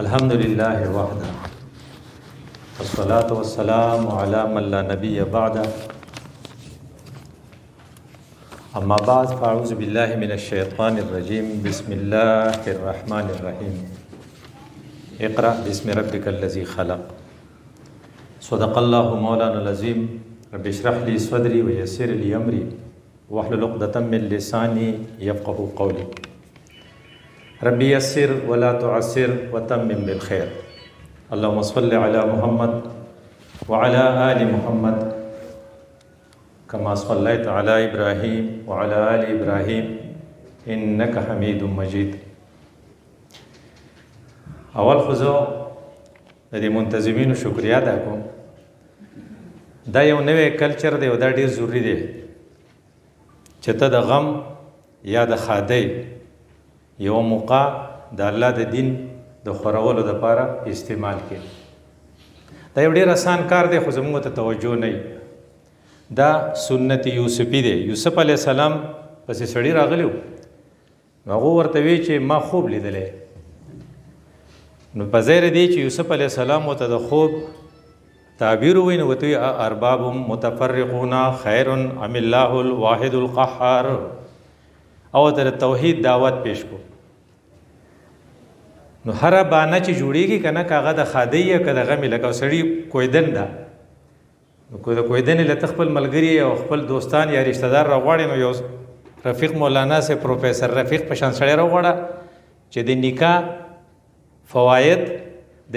الحمد للہ وحدہ والصلاة والسلام علی من لا نبی بعدہ اما بعد فاعوذ باللہ من الشیطان الرجیم بسم اللہ الرحمن الرحیم اقرأ بسم ربک الذی خلق صدق اللہ مولانا العظیم رب اشرح لی صدری ویسر لی امری واحلل عقدۃ من لسانی یفقہوا قولی ربی یسر ولا تعسر وتمم بالخیر اللہم صل علی محمد وعلی آل محمد کما صلیت علی ابراہیم وعلی آل ابراہیم انک حمید مجید. اول خو زه د دې منتظمینو شکریا ادا کوم. دا یو نوی کلچر دی او دا ډیر ضروری دی چې ته د غم یا د ښادۍ یو موقع د الله د دین د خورولو دپاره استعمال کړي. دا یو ډیر آسان کار دی خو زموږ ته توجه نه وي. دا سنت یوسفی دی. یوسف علیه السلام پسې سړي راغلی و نو هغه ورته وی چې ما خوب لیدلی. نو په ظاهر دی چې یوسف علیه السلام ورته د خوب تعبیر ووایي نو ورته وی ارباب متفرقون خیر ام الله الواحد القهار او ته د توحید دعوت پیش کو. نو هر بانه چې جوړیږي کنه کاغه د خادی یا کده غمی لکه سړی کویدن ده نو کو د کویدن له خپل ملګری او خپل دوستان یا رشتہ دار راغواړي نو یو رفیق مولانا سے پروفیسر رفیق پشان سړی راغواړه چې د نکاح فواید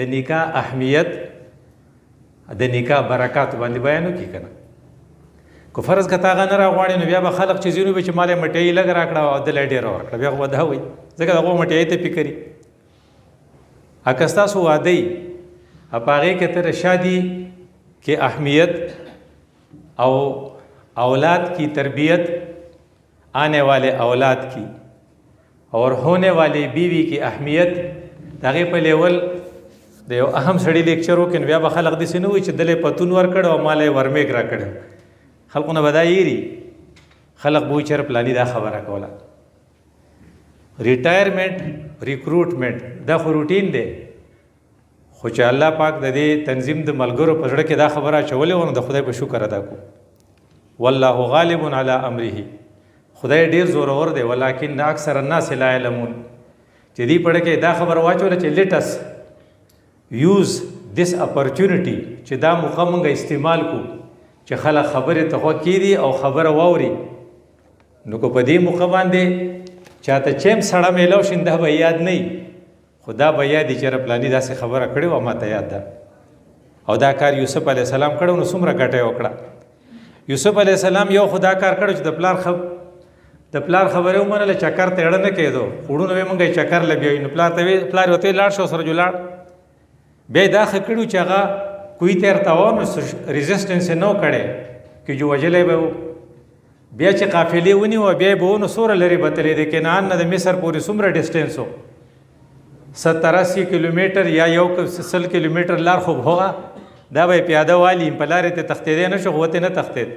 د نکاح اهمیت د نکاح برکات باندې بیانو کی کنه. کو فرض کته هغه نه راغواړي نو بیا به خلق چې زینو به چې مالې مټۍ لګ راکړه او د لډې را ورکړه بیا خو دا وایي ځکه هغه مټۍ ته فکري اکستا سو وادي اپاغه کې تر شادی کے اہمیت او اولاد کی تربیت آنے والے اولاد کی اور ہونے والی بیوی کی اہمیت داغه په لیول د یو اهم سړی لیکچر وکړ بیا به خلق دې سينو چې دلې پتون ور کړو او مالې ورمیګ را کړو خلقونه بدایری خلق بو چر پلانی دا خبره کوله. ریټایرمنٹ ریکروټمنٹ دا خو روټین دی خو چې الله پاک د دې تنظیم د ملګرو په زړه کې دا خبره اچولې ونه د خدای په شکر ادا کو. والله غالب علی امره خدای ډیر زورور دی ولکن اکثر الناس لا علمون چې دې پړه کې دا خبر واچول چې لیټس یوز دس اپورچونټی چې دا موقع مونږه استعمال کو چې خلک خبره ته خو کیدي او خبره واوري نو کو په دې موقع باندې چاته چیم سړه میلو شنده به یاد نه خدا به یاد چې پلانی داسې خبره کړې و ماته یاد ده. او دا کار یوسف علیه السلام کړو نو څومره ګټه وکړه. یوسف علیه السلام یو خدا کار کړو چې د پلار خبره ومنله چکر ته اړه نه کېدو خوړو نو مونږه چکر لګوي نو پلار وته لاړ شو سره جوړ بیا دا خکړو چې هغه کوئی تیر تاوانو ریزسټنس نو کړي چې جو وجلې به بیا چې قافلې ونی و بیا به نو سور لري بتلې د کنعان نه د مصر پورې څومره ډیسټنس وو 70-80 کیلومتر یا یو 100 کیلومتر لار خوب هوغه دا به پیاده والی په لارې ته تختیدې نه شو غوته نه تختید.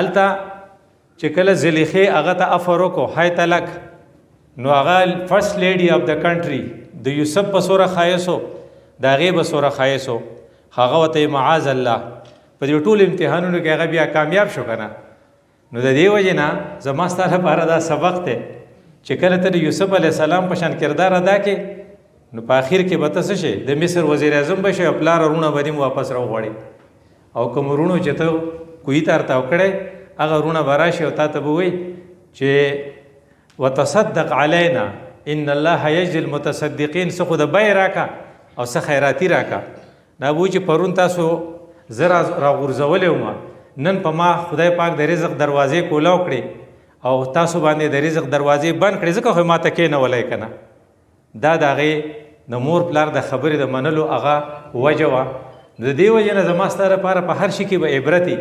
التا چې کله زلیخه هغه ته افر وکړو هاي تلک نو هغه فرست لیډي اف د کنټری د یوسف په سوره خایسو دا غیب سوره خایسو هغه وته معاذ الله په دې ټول امتحانونو کې هغه بیا کامیاب شو کنه. نو د دې وجه نه زما ستاسو لپاره دا سبق دی چې کله ته یوسف علیه السلام په شان کردار ادا کې نو په آخر کې به ته شي د مصر وزیر اعظم بشي او پلار ورونه به واپس راوغواړي او کوم ورونو چې ته کوی تارته وکړي هغه ورونه به راشي او تا ته به وایي چې وتصدق علینا ان الله یجزي المتصدقین څه خو د بیې راکا او څه خیراتي راکا. دا وایي چې پرون تاسو زه راغورځولی وم نن په ما خدای پاک د رزق دروازې کولاو کړي او تاسو باندې د رزق دروازې بند کړي ځکه خو ما ته کېنولی که نه. دا د هغې د مور پلار د خبرې د منلو هغه وجه وه. د دې وجې نه زما ستا لپاره په هر شي کې به عبرت وي.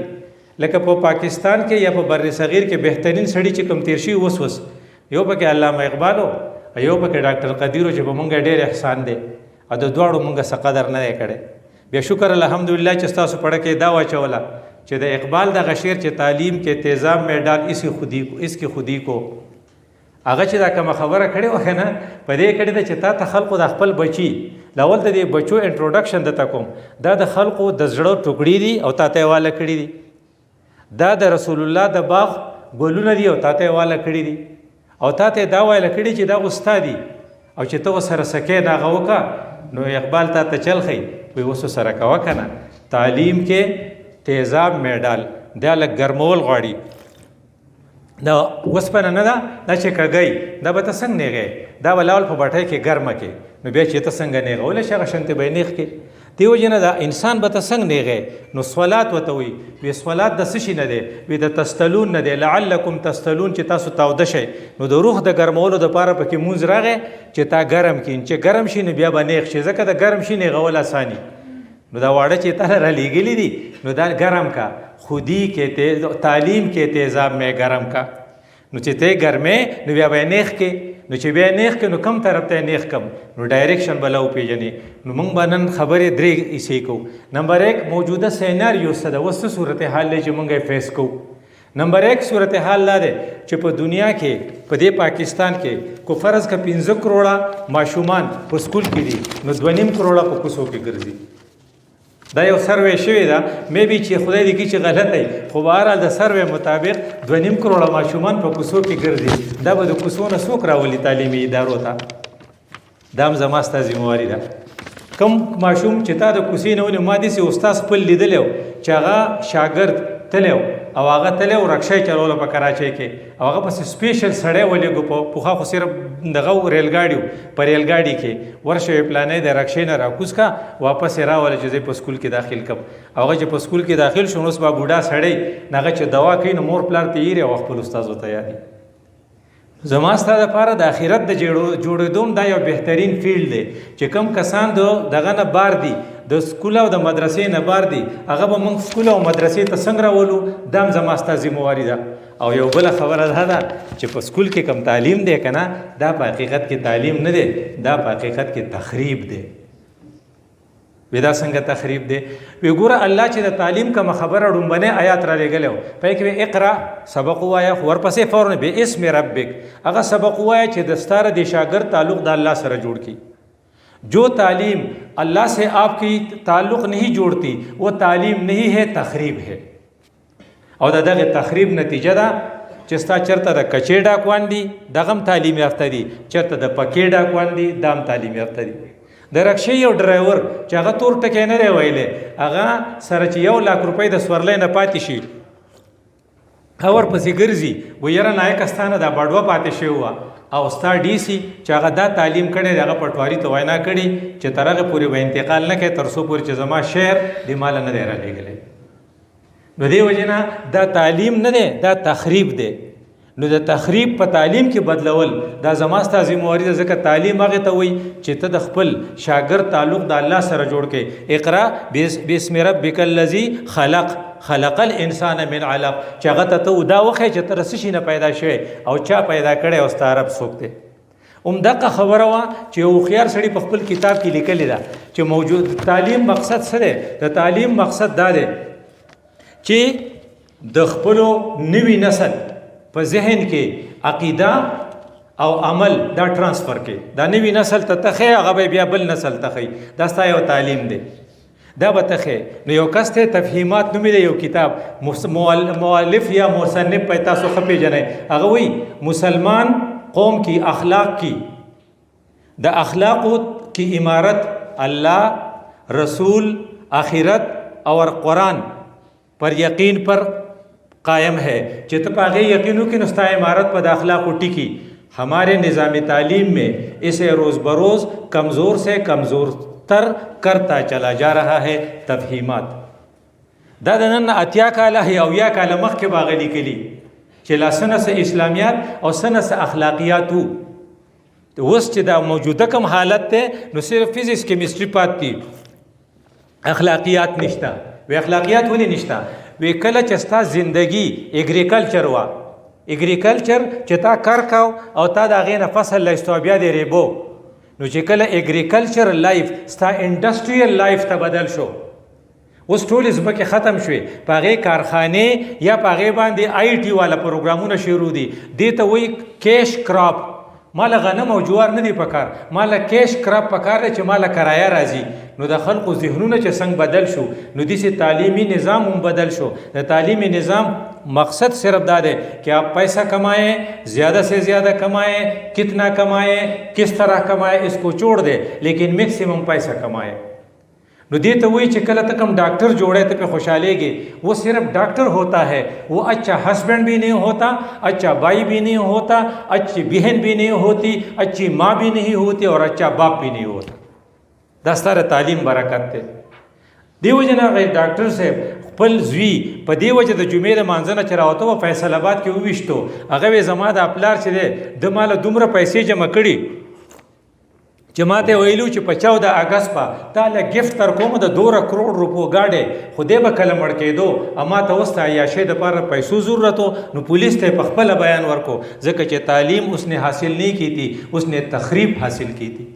لکه په پاکستان کې یا په بر صغیر کې بهترین سړي چې کوم تیر شي وس یو پکې علامه اقبال او یو پکې ډاکټر قدیر چې په مونږ ډېر احسان دی او د دواړو مونږ څه قدر نه دی کړی. بیا شکر الحمدلله چې ستاسو پړه کې دا واچوله چې د اقبال د غشیر چې تعلیم کے تیزاب میں ڈال اس کی خودی کو هغه چې دا کومه خبره کړې وه که نه په دې کړې ده چې تا ته خلقو د خپل بچي لاول د دې بچو انټروډکشن درته کوم. دا د خلقو د زړه ټوکړي دي او تا ته یې واله کړي دي. دا د رسول الله د باغ ګلونه دي او تا ته یې واله کړي دي. او تا ته دا ویله کړي چې دا خو ستا دي او چې ته ورسره سکې د هغه وکړه. نو اقبال تا ته چل ښي وایي اوس ورسره کوه که نه. تعلیم کې تیزاب میډال دا لږ ګرمول غواړي. دا اوسپنه نه ده، دا چې کږی دا به ته څنګه نیغې، دا به لاول په بټۍ کې ګرمه کې، نو بیا چې ته څنګه نیغولی شي هغه شانتې به یې نیغ کې. دې وجې نه دا انسان به ته څنګه نیغې. نو صلات ورته وایي. وی صلات د څه شي نه دی؟ وی د تستلون نه دی. لعلکم تستلون چې تاسو تاوده شئ. نو د روح د ګرمولو دپاره پکې مونځ راغی چې تا ګرم کړي. چې ګرم شي نو بیا به نیغ شي، ځکه د ګرم شي نیغول اساني. نو دا واړه چې تا را لیږلي دي نو دا ګرم کا. خودی کې تعلیم کې تیزاب میں گرم کا. نو چې ته ګرمې نو بیا به یې نیغ کې. نو چې بیا نیغ کې نو کم طرف ته یې نیغ کم، نو ډایرکشن به له وپېژنې. نو موږ به نن خبرې درې حصې کوو. نمبر 1 موجوده سیناریو څه ده، اوس څه صورتحال دی چې موږ یې فیس کوو. نمبر 1 صورتحال دا دی چې په دنیا کې په دې پاکستان کې کو فرض که 15 کروڑه ماشومان په سکول کې دي، نو 2.5 کروڑه په کوڅو کې ګرځي. دا یو سروې شوې ده، مې بي چې خدای دې کړي چې غلط دی، خو بهرحال د سروې مطابق 2.5 کروڑه ماشومان په کوڅو کې ګرځي. دا به د کوڅو نه څوک راولي تعلیمي ادارو ته؟ دا هم زما ستا ذمهواري ده. کوم ماشوم چې تا د کوڅې نه ونیو، ما داسې استاد خپل لیدلی و چې هغه شاګرد تلی و او هغه تلی و رکشه یې چلوله په کراچۍ کې، او هغه پسې سپیشل سړی ولېږو. پخوا خو صرف دغه ریلګاډي و، په ریلګاډي کې ورشه یې پلانۍ د رکشې نه راکوز کا، واپس یې راوله چې زه په سکول کې داخل کړم. هغه چې په سکول کې داخل شو، نو اوس به بوډا سړی هغه چې دوا کوي نو مور پلار ته یېري او خپل استازو ته یادي. زما ستا دپاره د آخرت د جوړېدو دا یو بهترین فیلډ دی چې کم کسان دغه نه بار دي، د سکول او د مدرسې نه بار دي، هغه به موږ سکول او مدرسې ته څنګه راولو؟ دا هم زما ستا ذمهواري ده. او یو بله خبره دا ده چې په سکول کې کم تعلیم دی که نه، دا په حقیقت کې تعلیم نه دی، دا په حقیقت کې تخریب دی. وی دا څنګه تخریب دی؟ وی ګوره الله چې د تعلیم کومه خبره ډومبنی آیات را لېږلی و، پای کې وی اقرا سبق ووایه، ورپسې فورن باسم ربک، هغه سبق ووایه چې د ستا د شاګرد تعلق د الله سره جوړ کړي. جو تعلیم اللہ سے آپ کی تعلق نہیں جوڑتی وہ تعلیم نہیں ہے، تخریب ہے. او دغه تخریب نتیجه ده چې ستا چرته د کچې ډاکوان دي دغه هم تعلیم یافته دي، چرته د پکې ډاکوان دي دا هم تعلیم یافته دي. د رکشې یو ډرایور چې هغه تور ټکی نه دی ویلی، هغه سره چې 1 لاک روپۍ د سورلی نه پاتې شي، هغه ورپسې ګرځي، و یاره نایکه ستا نه دا بډوه پاتې شوې وه، او ستا ډي سي چې هغه دا تعلیم کړی دی هغه پټواري ته وینا کړي چې تر هغې پورې به انتقال نه کوي تر څو پورې چې زما شعر د ماله نه دی رالیږلی. نو دې وجې نه دا تعلیم نه دی، دا تخریب دی. نو د تخریب په تعلیم کې بدلول دا زما ستا ذمهواري ده، ځکه تعلیم هغې ته وایي چې ته د خپل شاګرد تعلق د الله سره جوړ کړې. اقرا باسم ربک الذي خلق خلق الانسان من علق، چې هغه ته ته دا وښیې چې ته د څه شي نه پیدا شوی او چا پیدا کړی او ستا رب څوک دی. همدغه خبره وه چې یو هوښیار سړي په خپل کتاب کې لیکلې ده چې موجود تعلیم مقصد څه دی؟ د تعلیم مقصد دا دی چې د خپلو نوي نسل په ذهن کې عقیده او عمل دا ټرانسفر کې، دا نوي نسل ته تخی، هغه به بیا بل نسل تخی. دا ستا یو تعلیم دی، دا به تخی. نو یو کس ته تفهیمات نومې دی یو کتاب، مؤلف یا مصنف په تاسو ښه پېژنئ، هغه وایي مسلمان قوم کی اخلاق کی، د اخلاقو کی عمارت اللہ رسول آخرت اور قرآن پر یقین پر قائم ہے. چې ته په هغې یقین وکړې نو ستا عمارت په د اخلاقو ټیکي. ہمارے نظام تعلیم میں اسے روز بروز کمزور سے کمزور تر کرتا چلا جا رہا ہے. تفہیمات دا د نن 80 کاله یا 90 کاله مخکې به هغه لیکلي چې لا څه نه څه اسلامیات او څه نه څه اخلاقیات وو. اوس چې دا موجوده کوم حالت دی نو صرف فزیکس کیمسټري پاتې، اخلاقیات نشته. وی اخلاقیات ولې نشته؟ وی کله چې ستا زندگی اګریکلچر وه، اګریکلچر چې تا کار کاو او تا د هغې نه فصل لایستو بیا دې ریبو، نو چې کله اګریکلچر لایف ستا انډسټریل لایف ته بدل شو، اوس ټولې ځمکې ختم شوې، په هغې کارخانې یا په هغې باندې آی ټي والا پروګرامونه شروع دي. دې ته وایي کیش کراپ. ماله غنم او جوار نه دی پکار، ماله کیش کراپ پکار دی چې ماله کرایه راځي. نو د خلقو ذهنونه چې څنګه بدل شو، نو داسې تعلیمی نظام هم بدل شو. د تعلیمی نظام مقصد صرف دا ہے کہ آپ پیسہ کمائیں، زیادہ سے زیادہ کمائیں، کتنا کمائیں، کس طرح کمائیں، اس کو چھوڑ دے، لیکن میکسیمم پیسہ کمائیں. نو دې ته وایي چې کله ته کوم ڈاکٹر جوڑے ته پہ خوشحالېږي، وہ صرف ڈاکٹر ہوتا ہے، وہ اچھا ہسبینڈ بھی نہیں ہوتا، اچھا بھائی بھی نہیں ہوتا، اچھی بہن بھی نہیں ہوتی، اچھی ماں بھی نہیں ہوتی، اور اچھا باپ بھی نہیں ہوتا. دا ستاره تعلیم برکت دی. دیو جنا غیر ډاکټر صاحب خپل زوی په دې وجه د جمعې د مانځنه چې راوته و فیصل آباد کې وویشتو، هغه وی زما د پلار چې دی د ماله دومره پیسې جمع کړي چې ما ته ویلو چې په 14 اگست په تا له ګفت تر کوم د 2 کروڑ روپو گاډې خو دې به کله مړ کېدو، اما ته اوس ته عیاشۍ دپاره پیسو ضرورت و. نو پولیس ته په خپله بیان ورکو ځکه چې تعلیم اس نے حاصل نہیں کی تھی، اس نے تخریب حاصل کی تھی.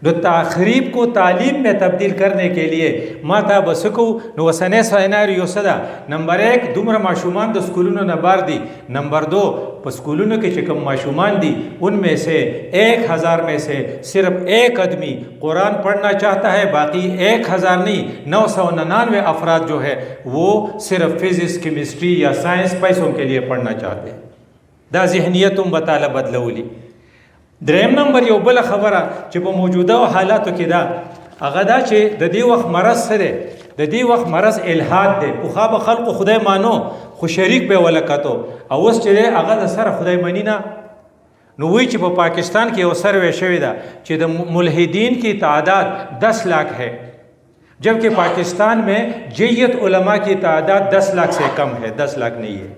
نو تخریب کو تعلیم میں تبدیل کرنے کے لیے ما تا بسکو نو وسنه سیناریو صدا. نمبر 1 دومره ماشومان د سکولونو نه بار دي. نمبر 2 په سکولونو کې چې کوم ماشومان دي ان میں سے 1000 میں سے صرف ایک آدمی قرآن پڑھنا چاہتا ہے، باقی 1000 نہیں 999 افراد جو ہے وہ صرف فزکس، کیمسٹری یا سائنس پیسوں کے لیے پڑھنا چاہتے ہیں. دا ذہنیت هم بتاله بدلولی. دریم نمبر یو بل خبره چې په موجوده حالاتو کې دا هغه دا چې د دې وخت مرض څه دی، د دې وخت مرض الحاد دی. پخوا به خلقو خدای مانو خو شریک به ولکتو، او اوس چې دی هغه د سره خدای منی نه. نو وی چې په پاکستان کې یو سروے شوی ده چې د ملحدین کی تعداد 10 لاکھ ہے، جبکہ پاکستان میں جیت علماء کی تعداد 10 لاکھ سے کم ہے، 10 لاکھ نہیں ہے.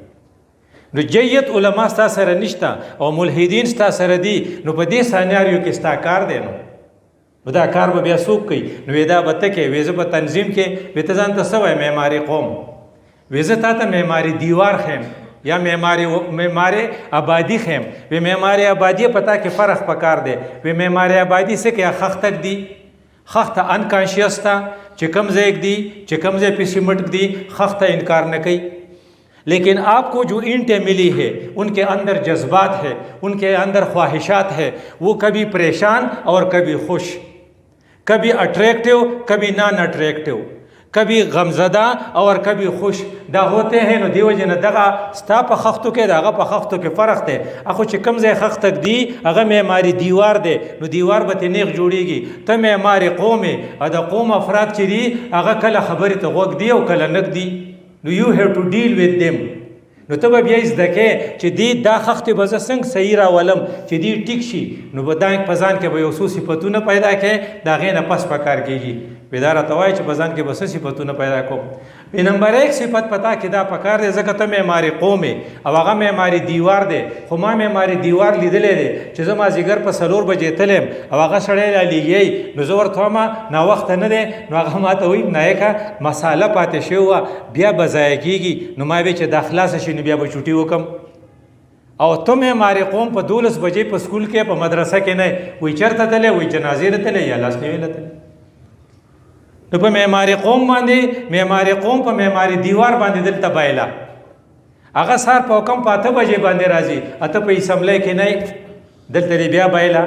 نو جیت علماء ستا سره نشته او ملحدین ستا سره دي، نو په دې سیناریو کې ستا کار دی. نو دا کار به بیا څوک کوي؟ نو دا به ته کوې، وی زه په تنظیم کې وی ته ځان ته څه وایې معماري قوم، وی زه تا ته معماري دیوار خیم یا معماري آبادی خیم. وی معماري آبادی پتا کې فرق پکار دی. وی معماري آبادی څه کې خخ تک دی، خخ ته انکانشیس تا چې کم ځای دی، چې کم ځای پې سیمټ دی، خخ ته انکار نه کوي. لیکن آپ کو جو اینٹیں ملی ہے ان کے اندر جذبات ہے، ان کے اندر خواہشات ہے، وہ کبھی پریشان اور کبھی خوش، کبھی اٹریکٹیو کبھی نان اٹریکٹیو، کبھی غمزدہ اور کبھی خوش دا ہوتے ہیں. نو دیو جن دغه ستا په خختو کې دغه په خختو کې فرق دی. اخو چې کم ځای خخ تک دی هغه معماري دیوار دی، نو دیوار به ته نیغ جوړیږي. ته معماري قوم ا د قوم افراد چې دي هغه کله خبرې ته غوږ دی او کله نک دی. نو یو هیو ټو ډیل وذ دیم. نو ته به بیا زده کې چې دی دا خختې به زه څنګه صحیح راولم چې دی ټیک شي. نو به دا په ځان کې به یو څو صفتونه پیدا کړې، د هغې نه پس پکار کېږي. وی دا راته وایي چې په ځان کې به څه صفتونه پیدا کوم. وی نمبر 1 صفت پتا کې دا پکار دی ځکه ته معماري قوم او هغه معماري دیوار دی. خو ما معماري دیوار لیدلی دی چې زه مازدیګر په 4 بجې تلم او هغه سړی رالیږي، نو زه ورته وایم ناوخته نه دی. نو هغه ما ته وایي نایکه مساله پاتې شوې وه بیا به ضایع کېږي. نو ما وی چې دا خلاصه شي نو بیا به چوټي وکم. او ته معماري قوم په 12 بجې په سکول کې په مدرسه کې نه وایي چېرته تللی، وایي جنازې ته تللی یا لاسنیوي ته تللی. نو په معماري قوم باندې معماري قوم په معماري دیوار باندې دلته بایله هغه سهار په کم 5 بجې باندې راځي، اته په اسمبلی کې نه دلته بیا بایله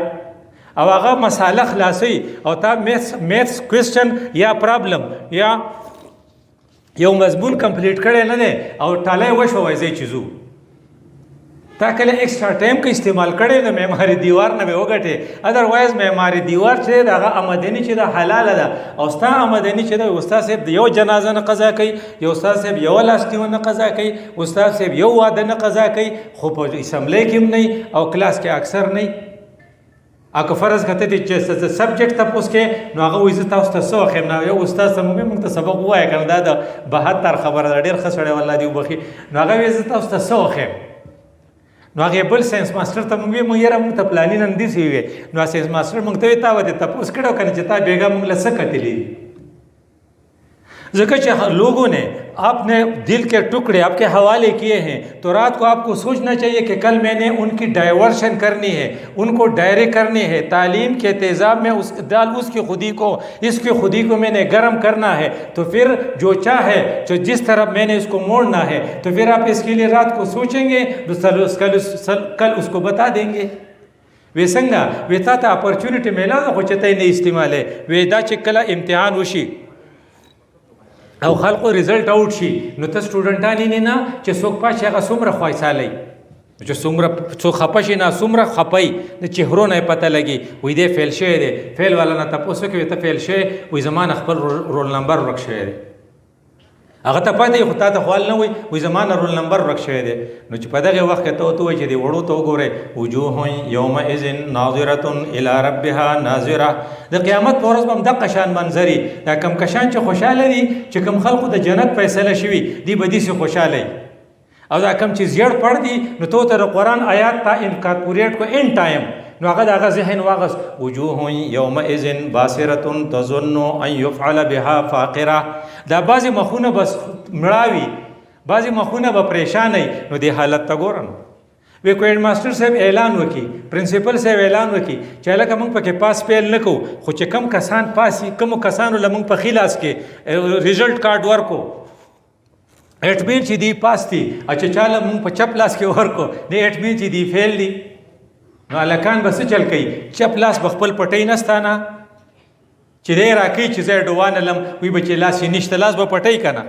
او هغه مساله خلاصوي او تا میتھس کوېسچن یا پرابلم یا یو مضمون کمپلیټ کړی نه دی او ټالی وشوی ځای چې ځو تا کله ایکسټرا ټایم کې استعمال کړی د معماري دیوار نه به وګټې. ادروایز معماري دیوار چې د هغه آمدني چې د حلاله ده او ستا آمدني چې د استاد صاحب د یو جنازه نه قضا کوي، یو استاد صاحب یو لاستیو نه قضا کوي، استاد صاحب یو واده نه قضا کوي، خو په اسمبلی کې هم نه او کلاس کې اکثر نه. اکه فرض کته دي چې سبجیکټ تاسو کې نو هغه وایي زه تاسو ته څه وخیم نه یو استاد سمومي موږ ته سبق وایي کنه دا د 72 خبره ډېر ښه سړی والله دی وبخي. نو هغه وایي زه تاسو ته څه وخیم، نو هغه بل ساينس ماستر ته موږ یې یاره موږ ته پلاني نن دي سی وي. نو ساينس ماستر موږ ته تا وته تاسو کړه کنه چې تا بیګا موږ له څه کتلی. ذکر لوگوں نے آپ نے دل کے ٹکڑے آپ کے حوالے کیے ہیں، تو رات کو آپ کو سوچنا چاہیے کہ کل میں نے ان کی ڈائیورشن کرنی ہے، ان کو ڈائریکٹ کرنی ہے، تعلیم کے تیزاب میں اس کی خودی کو اس کی خودی کو میں نے گرم کرنا ہے، تو پھر جو چاہے جو جس طرف میں نے اس کو موڑنا ہے، تو پھر آپ اس کے لیے رات کو سوچیں گے، کل اس کو بتا دیں گے. وی څنګه وی تا ته اپورچونټي میلاو خو چې ته نه استعمالې، وی دا چې کله امتحان وشي او خلقو ریزلټ آوټ شي نو ته سټوډنټان یې نه چې څوک پاچې هغه څومره خوایسالی چې څومره څوک خفه شي نه څومره خفی د چهرو نه یې پته لګي وی دی فیل شوی دی. فیل والا نه تپوس وکړي ته فیل شوی، وی زما نه خپل رول نمبر ورک شوی دی. هغه ته پته وي خو تا ته خو حال نه وي، وایي زما نه رول نمبر ورک شوی دی. نو چې په دغې وخت کې ته ورته وایي چې دې وړو ته وګورئ، وجوه یومئذ ناظرة الی ربها ناظره. د قیامت په ورځ به هم دغه شان منظري، دا کم کشان چې خوشحاله دي چې کم خلقو د جنت فیصله شوي دي به داسې خوشحاله وي، او دا کم چې زیړ پړ دي نو تو ته د قرآن آیات ته انکارپوریټ کو ان ټایم نو هغه د هغه ذهن واغس. وجوه یومئذ باسرة تظن ان یفعل بها فاقره. دا بعضې مخونه بس مړاوي، بعضې مخونه به پریشان وي. نو دې حالت ته ګوره نو وی کو هیډ ماسټر صاحب اعلان وکړي، پرنسپل صاحب اعلان وکړي چې هلکه موږ پکې پاس فیل نه کوو، خو چې کم کسان پاسي کومو کسانو له موږ په خلاص کې ریزلټ کارډ ورکو اټ مین چې دی پاس دي، او چې چاله موږ په چپ لاس کې ورکو دی اټ مین چې دی فیل دي. نو هلکان به څه چل کوي؟ چپ لاس به خپل پټۍ نستانه چې دی راکوي چې زه ډوانه لم، وی به چې لاس یې نشته لاس به پټۍ که نه.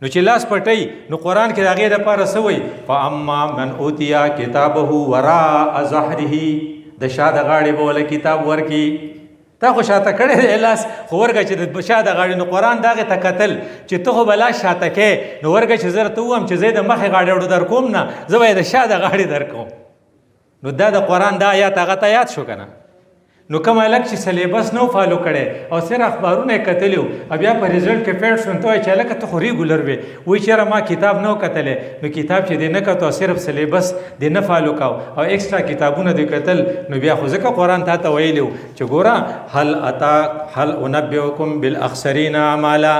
نو چې لاس پټۍ نو قرآن کې د هغې دپاره څه وایي؟ فاما من اوتیا کتابه وراء ظهره، د شا د غاړې به وله کتاب ورکي. تا خو شاته کړی دی لاس، خو ورګه چې د شا د غاړې، نو قرآن دغې ته کتل چې ته خو به لاس شاته کوې، نو ورګه چې زه درته ووایم چې زه یې د مخې غاړې وړو در کوم نه، زه به یې د شا د غاړې در کوم. نو دا د قرآن دا آیات هغه ته یاد شو که نه. نو کوم هلک چې سلیبس نو فالو کړی او صرف اخبارونه یې کتلي وو، او بیا په ریزلټ کې فیل شو، نو ته وایي چې هلکه ته خو ریګولر وې، وایي چېرې ما کتاب نه و کتلی. نو کتاب چې دی نه کتو او صرف سلیبس دی نه فالو کو او ایکسټرا کتابونه دی کتل، نو بیا خو ځکه قرآن تا ته ویلی و چې ګوره هل انبئکم بالاخسرین اعمالا.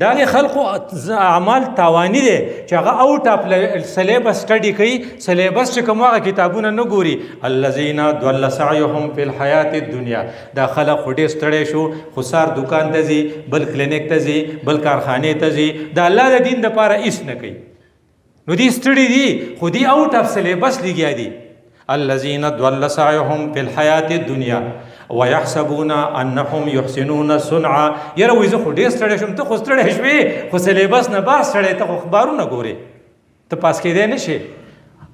دا د خلقو اعمال تاواني دی چې هغه آوټ اف سلیبس سټډي کوي، سلیبس چې کوم هغه کتابونه نه ګوري. الذین ضل سعیهم فی الحیات الدنیا. دا خلق خو ډېر ستړی شو، خو سار دکان ته ځي، بل کلینیک ته ځي، بل کارخانې ته ځي، د الله د دین دپاره هېڅ نه کوي. نو دی ستړي دي خو دی آوټ اف سلیبس لګیا دي. الذین ضل سعیهم فی الحیات الدنیا ويحسبون انهم يحسنون صنعا. یاره وایي زه خو ډېر ستړی شوم، ته خو ستړی شوې خو سلیبس نه بار ستړی، ته خو اخبارونه ګورې، ته پاس کېدی نه شې.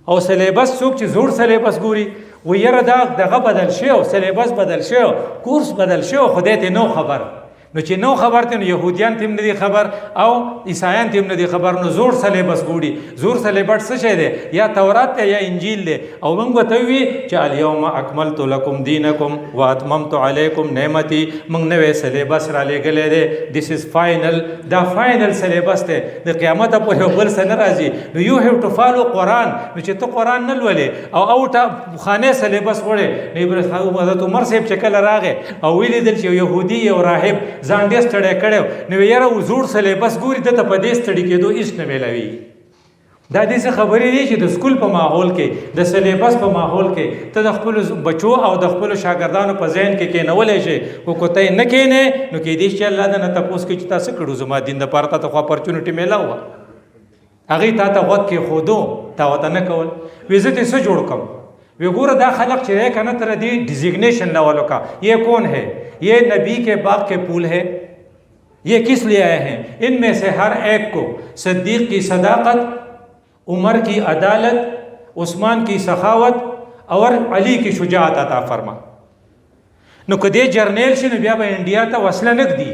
او سلیبس څوک چې زوړ سلیبس ګوري وایي یاره دا دغه بدل شوی، سلیبس بدل شوی، کورس بدل شوی، خدای ته نو خبر. نو چې نو خبر ته نو یهودیان ته هم نه دي خبر او عیسایان ته هم نه دي خبر. نو زوړ سلیبس ګوري. زوړ سلیبس څه شی دی؟ یا تورات دی یا انجیل دی. او موږ به ته وي چې الیوم اکملت لکم دینکم واتممت علیکم نعمتي، موږ نوی سلیبس را لېږلی دی. دیس از فائنل، دا فائنل سلیبس دی، د قیامته پورې یو بل څه نه راځي. نو یو هیو ټو فالو قرآن. نو چې ته قرآن نه لولې او اوټه خانې سلیبس وړې، نو حضرت عمر صاحب چې کله راغی او ولیدل چې یهودي یو راهب ځان ډېر ستړی کړی، نو یاره زوړ سلیبس ګوري، ده ته په دې ستړي کېدو هېڅ نه میلاوي. دا داسې خبرې دي چې د سکول په ماحول کې، د سلیبس په ماحول کې ته د خپلو بچو او د خپلو شاګردانو په ذهن کې کېنولی شي، خو که ته یې نه کېنې نو کېدای شي چې الله د نه تپوس کوي چې تا څه کړو، زما دین دپاره تا ته خو اپرچونټي میلاو وه، هغې تا ته غوږ کېښودو، تا ورته نه کول. وایي زه دې څه جوړ کړم؟ وی گورا دا خلق چرے کا نا ترہ دی ڈیزگنیشن نوالوں کا، یہ کون ہے؟ یہ نبی کے باغ کے پھول ہے، یہ کس لیے آئے ہیں؟ ان میں سے ہر ایک کو صدیق کی صداقت، عمر کی عدالت، عثمان کی سخاوت اور علی کی شجاعت عطا فرما. نو کدی جرنیل شي نو بیا به انډیا ته وسله نه دی،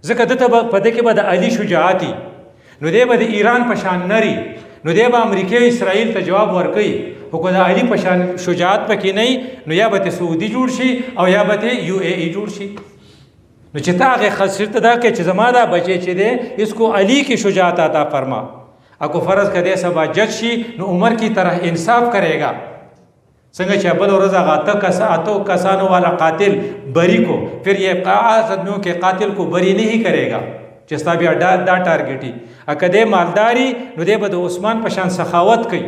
ځکه دته په دې کې به د علی شجاعتي، نو دی به د ایران په شان نری، نو دی به امریکا او اسرائیل ته جواب ورکوي. خو که د علي په شان شجاعت پکې نه نو یا به سعودي جوړ شي او یا به یو اے ای جوړ شي. نو چې تا هغې خاصیت دا کوي چې زما دا بچی چې دی اس کو علی کی شجاعت عطا فرما. اکو فرض کدے سبا جج شي نو عمر کی طرح انصاف کرے گا. څنګه چې بل ورځ هغه اتو کسانو والا قاتل بری کو، پھر یہ 5 آدمیوں کے قاتل کو بری نہیں کرے گا. چې ستا بیا دا ټارګټي اکه دی مالداري نو دی به د عثمان په شان سخاوت کوي،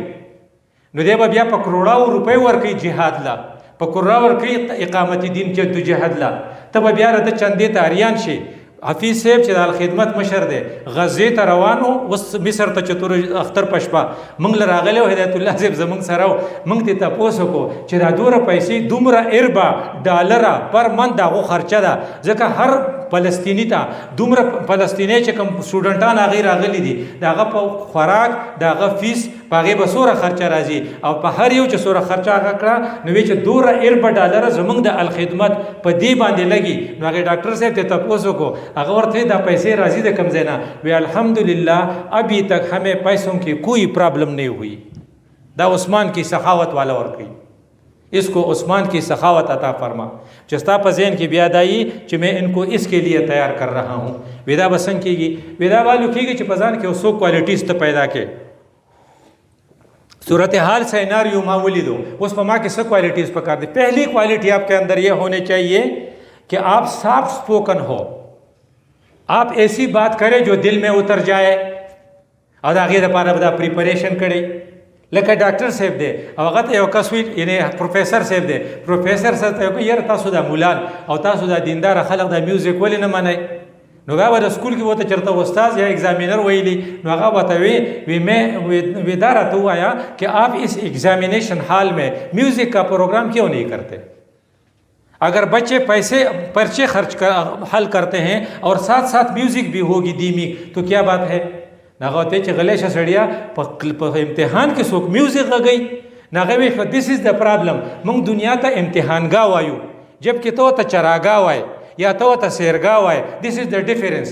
نو دی به بیا په کروڑاو روپۍ ورکوي جهاد لا، په کروڑا ورکوي اقامت دین جهاد لا، ته به بیا رده چندې ته اریان شي. حفیظ صاحب چې د الخدمت مشر دی غزې ته روانو، اوس مصر ته چتور اختر پشپا موږ له راغلی و هدایت الله صاحب زموږ سره و، موږ ته تپوس وکړو چې دا دومره پیسې دومره اربا ډالره پر من د هغو خرچه ده، ځکه هر فلسطیني ته دومره فلسطینی چې کوم سټوډنټان هغې راغلي دي د هغه په خوراک د هغه فیس په هغې به څومره خرچه راځي، او په هر یو چې څومره خرچه هغه کړه نو وی چې دومره اربا ډالره زموږ د الخدمت په دې باندې لګي. نو هغې ډاکټر صاحب ته تپوس وکړو، هغه ورته دا پیسې راځي د کوم ځای نه؟ وی الحمدللہ ابھی تک ہمیں پیسوں کی کوئی پرابلم نہیں ہوئی. دا عثمان کی سخاوت والا ورکوي، اس کو عثمان کی سخاوت عطا فرما چې ستا په ذہن کې بیا دایي چې میں ان کو اس کے لیے تیار کر رہا ہوں. ودا بسنګ کېږي، ودا والو کېږي چې په ځان کې اوسو کوالټیز ته پیدا کې صورتحال سیناریو ما ولیدو، اس په ما کې څه کوالٹیز پکار دی. پہلی کوالٹی آپ کے اندر یہ ہونے چاہیے کہ آپ صاف سپوکن ہو، آپ ایسی بات کریں جو دل میں اتر جائے او دا هغې دپاره به دا پریپریشن کړئ. لکه ډاکټر صاحب دی او هغه ته یو کس وي یعنې پروفیسر صاحب دی، پروفیسر صاحب ته یو یاره تاسو دا مولان او تاسو دا دینداره خلک دا میوزیک ولې نه منئ؟ نو هغه به د سکول کې ورته چېرته استاذ یا ایگزامینر ویلي، نو هغه ورته وی دا راته ووایه کہ آپ اس ایگزامینیشن ہال میں میوزک کا پروگرام کیوں نہیں کرتے؟ اگر بچے پرچے خرچ حل کرتے ہیں اور ساتھ ساتھ میوزک بھی ہوگی دھیمی تو کیا بات ہے؟ ناغه ته چې غلی شه سړیا په امتحان کې څوک میوزیک غږوي ناغه وی دس از د پرابلم. موږ دنیا ته امتحانګاه وایو جبکې ته ورته چراګاه وایي یا ته ورته سیرګاه وایي. دس از د ډیفرنس.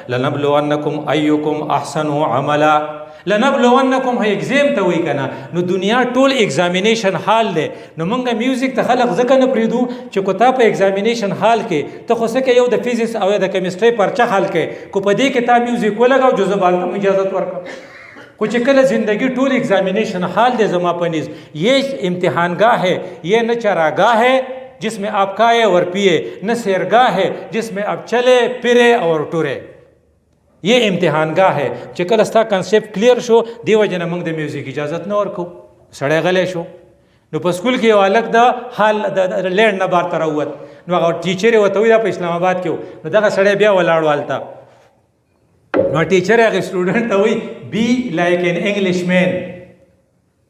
لنبلونکم ایکم احسن عملا. لنبلونکم هي ایگزام ته وایي که نه، نو دنیا ټول ایگزامینیشن حال دی. نو موږ میوزیک ته خلق ځکه نه پرېږدو چې کو تا په ایگزامینیشن حال کې ته خو څه کوې یو د فزیکس او د کیمسټرۍ پرچه حل کوې، کو په دې کې تا میوزیک ولګاو جو زه به هلته اجازت ورکړم. خو چې کله زندگی ټول ایگزامینیشن حال دی زما په نیز، یہ امتحانگاہ ہے، یہ نہ چراگاہ ہے جس میں آپ کھائے اور پیے، نہ سیرگاہ ہے جس میں آپ چلے پھرے اور ٹرے. یہ امتحانگاہ ہے. چې کله ستا کنسپټ کلیر شو دی وجه نه موږ د میوزیک اجازت نه ورکو. سړی غلی شو. نو په سکول کې یو هلک د حال د لینډ نه بار ته راووت، نو هغه ټیچر یې ورته وایي دا په اسلام آباد کې و. نو دغه سړی بیا ولاړ و هلته، نو ټیچر یې هغې اسټوډنټ ته وایي بی لایک ان انګلیش مین،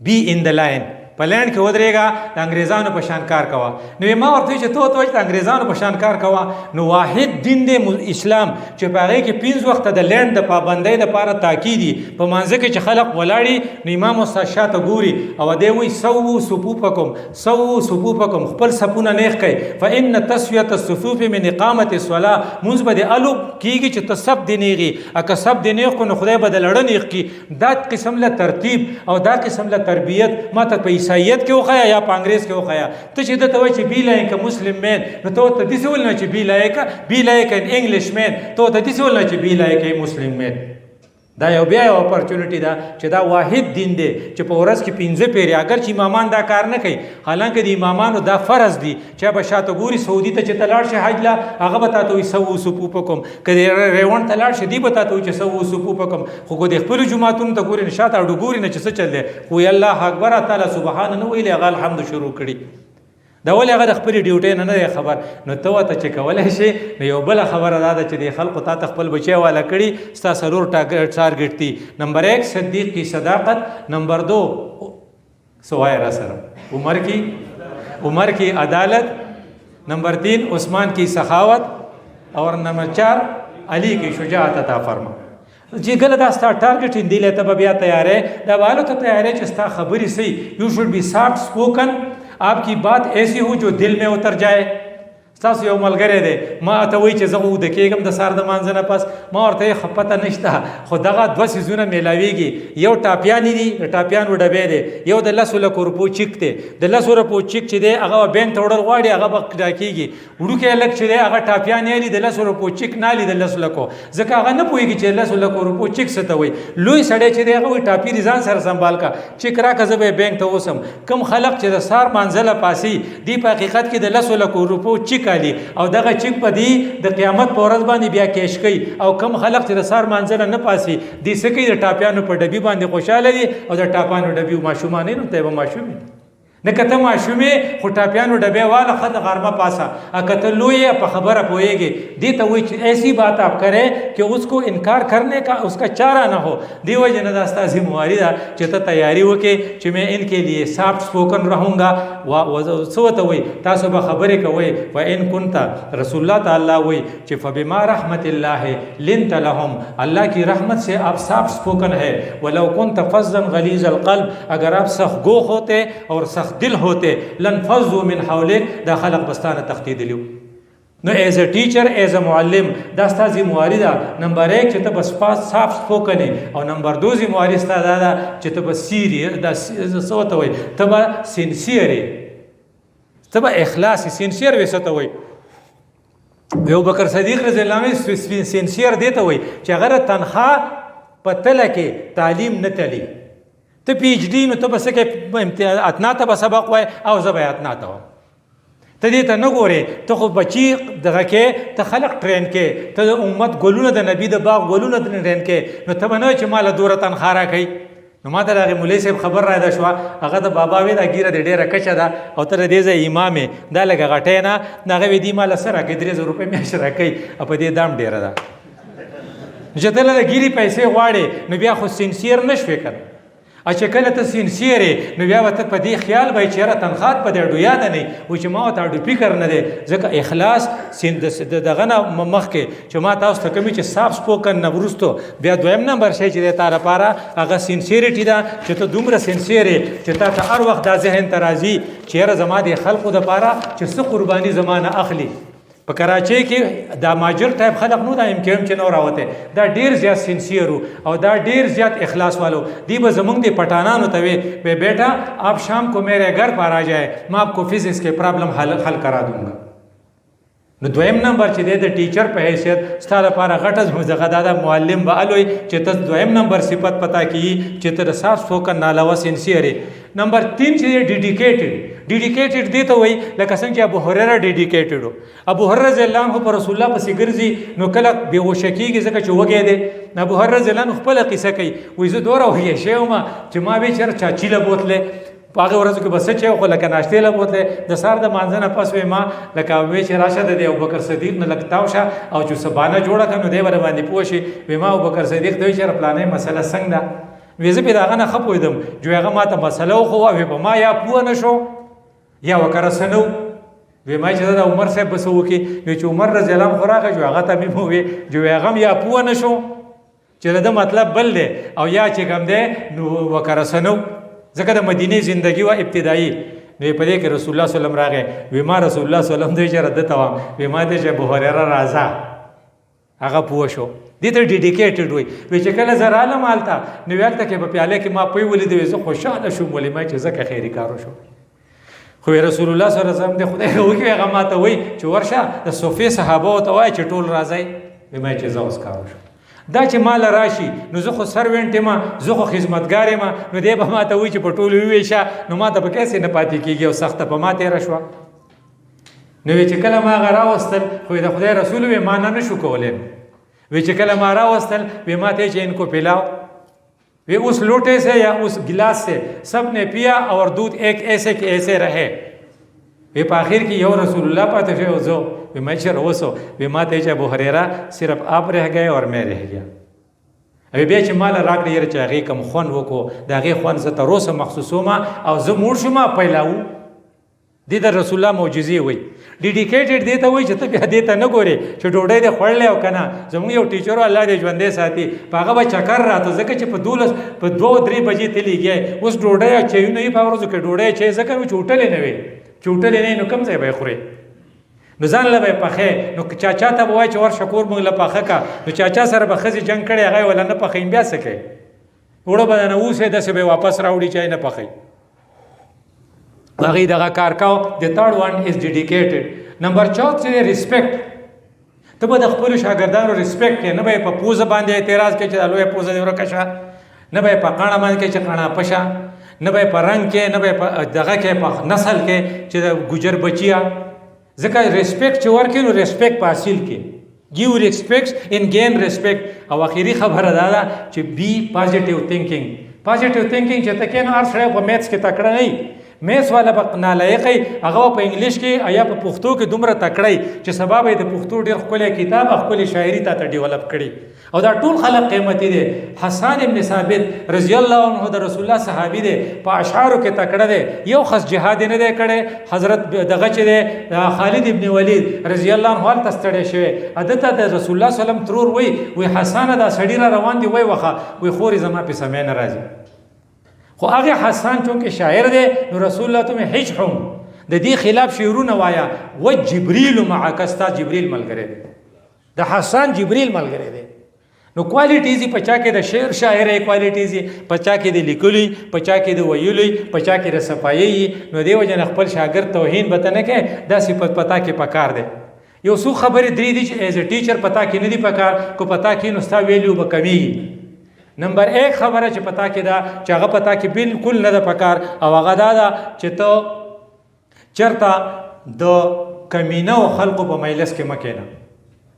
بی ان د لاین، په لینډ کې ودرېږه د انګریزانو په شان کار کوه. نو ما ورته وایي چې ته ورته وایي چې د انګریزانو په شان کار کوه. نو واحد دین دی اسلام چې په هغې کې 5 وخته د لینډ د پابندۍ دپاره تاکید دي. په مانځه کې چې خلق ولاړي نو امام استاد شاته ګوري او دی وایي سووا صفوفکم، سووا صفوفکم، خپل صفونه نیغ کوئ. فان تسویة الصفوف من اقامة الصلاة. مونځ به د الو کېږي چې ته صف دې نیغي، اکه صف دې نیغ کړو نو خدای به د لړه نیغ کړي. دا قسم له ترتیب او دا قسم له تربیت ما ته په عیسائیت کې وښیه یا په انګریز کې وښیه. ته چې ده ته وایي چې بی لایک مسلم مین، نو ته ورته داسې ولنه چې بی لایک ان انګلیش مین، ته ورته داسې ولنه چې بی لایک مسلم مین. دا یو بیا یو اپرچونټي ده چې دا واحد دین دی چې په ورځ کې 15 پیرې، اگر چې امامان دا کار نه کوي، حالانکه د امامانو دا فرض دي چې به شاته ګوري سعودي ته چې ته لاړ شي حج له، هغه به تا ته وایي سووا صفوفکم. که د ریوڼ ته لاړ شي دی به تا ته وایي چې سووا صفوفکم. خو که د خپلو جوماتونو ته ګوري نو شاته اډو ګوري نه چې څه چل دی، خو الله اکبر تعالی سبحانه نه ویلي، هغه الحمد شروع کړي. دا ولې هغه د خپلې ډیوټۍ نه دی خبر. نو ته ورته چې کولی شي نو یو بله خبره دا ده چې د خلقو تا ته خپل بچی والا کړي، ستا 4 ټارګټ دي. نمبر 1 صدیق کی صداقت، نمبر 2 سوائے را سر عمر کی عدالت، نمبر 3 عثمان کی سخاوت، اور نمبر 4 علی کی شجاعت عطا فرما. جی گله دا ستا ټارګټ دی ته به بیا تیارې دا والو ته تیارې چې ستا خبرې صحیح. یو شوډ بی سافٹ اسپوکن، آپ کی بات ایسی ہو جو دل میں اتر جائے. ستاسو یو ملګری دی ما ته وایي چې زه اوده کېږم د سهار د مانځه نه پس، ما ورته یې خپته نشته، خو دغه 2 څیزونه میلاویږي. یو ټاپیانې دي، د ټاپیانو ډبې دی، یو د 10 لکو روپو چیک دی. د 10 روپو چیک چې دی هغه به بینک ته وړل غواړي، هغه به ډاکېږي. وړوکی هلک چې دی هغه ټاپیان یې د 10 روپو چیک نه لي د 10 لکو، ځکه هغه نه پوهېږي چې 10 لکو روپو چیک څه ته وایي. لوی سړی چې دی هغه وایي ټاپي دې ځان سره سنبال کا، چیک راکړه زه به یې بینک ته اوسم. کوم خلک چې د سهار مانځه له پاسي دی په حقیقت کې د 10 لکو روپو چیک کالی او دغه چیک په دی د قیامت په ورځ باندې بیا کېش کوي او کم خلق چې د سار مانځنه نه پاسي دې څه کوي د ټاپیانو په ډبي باندې خوشحاله دي او د ټاپانو ډبي ماشومان نه ته به ماشوم نه کته ماشومې خو ټاپیانو ډبې والا خد غرمه پاسا کته لوی په خبره پوئेगी دی ته وای چې ایسی بات آپ کریں کہ اس کو انکار کرنے کا اس کا چارہ نہ ہو دی وجہ نه داستا ذمہواری دا چې ته تیاری وکې چې میں ان کے لیے سافٹ سپوکن رہوں گا و سو ته وای تاسو به خبرې کوي و ان كنت رسول الله تعالی وای چې فبما رحمت الله لنت لهم اللہ کی رحمت سے آپ سافٹ سپوکن ہے ولو كنت فظا غلیظ القلب اگر آپ سخت گو ہوتے اور سخت دل ہوتے لن فضوا من حولک دا خلق بستانه تختی دلیو نو ایز اے ټیچر ایز اے معلم دا ستا ذمہواری ده نمبر 1 چې ته بس پاس صاف سپوکنې او نمبر 2 ذمہواری ستا دا ده چې ته بس سیری دا څه ته وای ته به سینسیری ته به اخلاص سینسیر وسته وای ابو بکر صدیق رضی الله عنه سینسیر دیته وای چې اگر تنخواه پتل کې تعلیم نه تلی ته پی ایچ ڈی نو ته بس کې اتنا ته به سبق وای او زه به اتنا ته ته دې ته نه ګورې ته خو بچي دغه کې ته خلق ټرین کې ته د امت ګلونه د نبی د باغ ګلونه ټرین کې نو ته به نه چې ماله دوره تنخواه راکوي نو ما ته د هغې مولوي صاحب خبر را ده شوه هغه د بابا وې دا ګیره د ډېره کچه ده او ته د دې ځای امام یې دا لږه غټی نه نو هغه وې دې ماله څه راکوي 3000 روپۍ میاشت راکوي او په دې دام ډېره ده چې ته له ګیرې پیسې غواړې نو بیا خو سینسیر نه شوې که نه چې کله ته سینسیر یې نو بیا به ته په دې خیال به چې یاره تنخواه په دې اډو یاده نه وي چې ما ورته اډو فکر نه دی ځکه اخلاص دغه نه مخکې چې ما تاسو ته کومې چې صاف سپوکن نه وروستو بیا دویم نمبر شی چې دی تا لپاره هغه سینسیریټي ده چې ته دومره سینسیر یې چې تا ته هر وخت دا ذهن ته راځي چې یاره زما د خلقو دپاره چې څه قرباني زما نه اخلي په کراچۍ کې دا ماجر ټایپ خلق نو دا امکیم چې نو راوته دا ډیر زیات سینسیر او دا ډیر زیات اخلاص والو دی به زمونږ د پټانانو ته وي بیٹا آپ شام کو میرے گھر پر آ جائے میں آپ کو فزکس کے پرابلم حل کرا دوں گا نو دویم نمبر چې دی د ټیچر په حیثیت ستا لپاره غټه دغه دا د معلم به الوی چې ته دویم نمبر صفت پتا کیږي چې ته د صاف سپوکن نه علاوه سینسیر یې نمبر 3 چې ډیډیکیټډ دی ته وایي لکه څنګه چې ابو هریره ډیډیکیټډ و ابو هریره رضی الله عنه په رسول الله پسې ګرځي نو کله بېهوشه کېږي ځکه چې وږی دی ابو هریره رضی الله عنه خپله قصه کوي وایي زه دومره وږی شوی وم چې ما وی چېرې چا چیله بوتلې په هغه ورځو کې به څه چې خو لکه ناشتې له بوتلې د سهار د مانځه نه پس وی ما لکه وی چې راشه د دې ابوبکر صدیق نه لږ تاو شه او چې سبانه جوړه کړه نو دی به باندې پوه شي وی ما ابوبکر صدیق ته وایي چې پلانې مسله څنګه ده وی زه پرې د هغه نه ښه پوهېدم چې هغه ما ته مسله وښوه وی په ما یا پوه نه شو یا وکره څه نه وی ما چې زه د عمر صاحب به څه وکړي وی چې عمر رضی الله عنه خو راغی چې هغه ته مې وویل چې هغه هم یا پوه نه شو چې د ده مطلب بل دی او یا چې کوم دی نو وکره څه نه ځکه د مدینې زندگی و ابتدایي نو په دې کې رسول الله صلی الله علیه وسلم راغی وی ما رسول الله صلی الله علیه وسلم دوی چې رد ته وم وی ما ته چې ابو هریره راځه هغه پوه شو دې ته ډیډیکیټډ وي چې کله زه رالم هلته نو هلته کې په پیاله کې ما پوی ولیدې زه خوشحاله شوم ولې ما چې ځکه خیري کار وشو خو رسول الله صلی الله علیه وسلم دې خدای وکړي هغه ما ته وایي چې ورشه د صوفي صحابه ته وایي چې ټول راځئ وی ما چې زه اوس کار وشو دا چې مال راشي نو زه خو سروینټ یم زه خو خدمتګار یم نو دی به ما ته وایي چې په ټولو وویشه نو ما ته به کیسې نه پاتې کېږي او سخته په ما تېره شوه نو وی چې کله ما هغه راوستل خو د خدای رسول وی ما نه شو کولی وی چې کله ما راوستل وی ما ته چې ان کو پلاؤ وی اس لوٹے سے یا اس گلاس سے سب نے پیا اور دودھ ایک ایسے کہ ایسے رہے وی په آخر کې یو رسول الله پاتې شوی زه وی میں چر اوسو وی ما ته چې ابو هریره صرف آپ رہ گئے اور میں رہ گیا ابي بیا چې مال راکړې یره چې هغې کوم خوند وکړو د هغې خوند زه تر اوسه محسوسوم او زه موړ شوم پیلاو دې د رسول الله معجزې وایي ډیډیکیټډ دې ته وایي چې ته بیا دې ته نه ګورې چې ډوډۍ دې خوړلی او که نه زموږ یو ټیچر الله دې ژوندی ساتي په هغه به چکر راته ځکه چې په 2-3 بجې ته لېږی اوس ډوډۍ او چایونه یې په ورځو کې ډوډۍ چای ځکه چې هوټلې نه وي چې هوټلې نه نو کوم ځای به یې خورې نو ځان له به یې پخې نو چاچا ته به وایي چې ورشه کور موږ له پاخه کا نو چاچا سره به ښځې جنګ کړی هغه یې وله نه پخوي بیا څه کوي اوړه به نه اوسې داسې به یې واپس راوړي چای نه پخوي هغې دغه کار کاو د تھرډ ون از ډیډیکیټډ نمبر 4 چې ریسپیکټ ته به د خپلو شاګردانو ریسپیکټ کوې نه به یې په پوزه باندې اعتراض کوې چې دا لویه پوزه دې ورکه شه نه به یې په قاڼه باندې کوې چې قاڼه پشه نه به یې په رنګ کې نه به یې په دغه کې په نسل کې چې د ګجر بچیا ځکه ریسپیکټ چې ورکړي نو ریسپیکټ په حاصل کې ګیو ریسپیکټ ان گین ریسپیکټ. او اخیری خبره دا ده چې بی پازیټیو تھنکنګ. پازیټیو تھنکنګ چې ته کینو هر سړی په میتھس کې تکړه نه میث والا به نالایقی هغه په انګلیش کې یا په پښتو کې دومره تکړی چې سبب یې د پښتو ډېر ښکلی کتاب ښکلی شاعري تا ته ډیولپ کړي. او دا ټول خلق قیمتي دی. حسان ابن ثابت رضی الله عنه د رسول الله صحابي دی، په اشعارو کې تکړه دی. یو خاص جهاد نه دی کړی. حضرت دغه چې دی خالد ابن ولید رضی الله عنه هلته ستړی شوی، عادت د رسول الله صلی الله علیه وسلم ترور وی حسانه دا سړی را روان دی، وی وخه وی خوري زما په سمې نه راځي. خو هغه حسان چونکه شاعر دی نو رسول الله ته هجهم د دې خلاف شعرونه وایا. و جبريل معك، استا جبريل ملګری دی. د حسان جبريل ملګری دی. نو کوالټیز په چا کې د شعر شاعر کوالټیز، په چا کې د لیکلي، په چا کې د ویلي، په چا کې د صفایي. نو دیو جن خپل شاګرد توهین به نه کې، دا صفت پتا کې پکار دی. یو څو خبرې درې دي چې ایز ا ټیچر پتا کې نه دی پکار، کو پتا کې نو ستا ویلیو به کمیږي. نمبر 1 خبره چې پتا کې دا چې هغه پتا کې بالکل نه ده پکار، او هغه دا ده چې ته چرته د کمینه او خلقو په مجلس کې مکینه.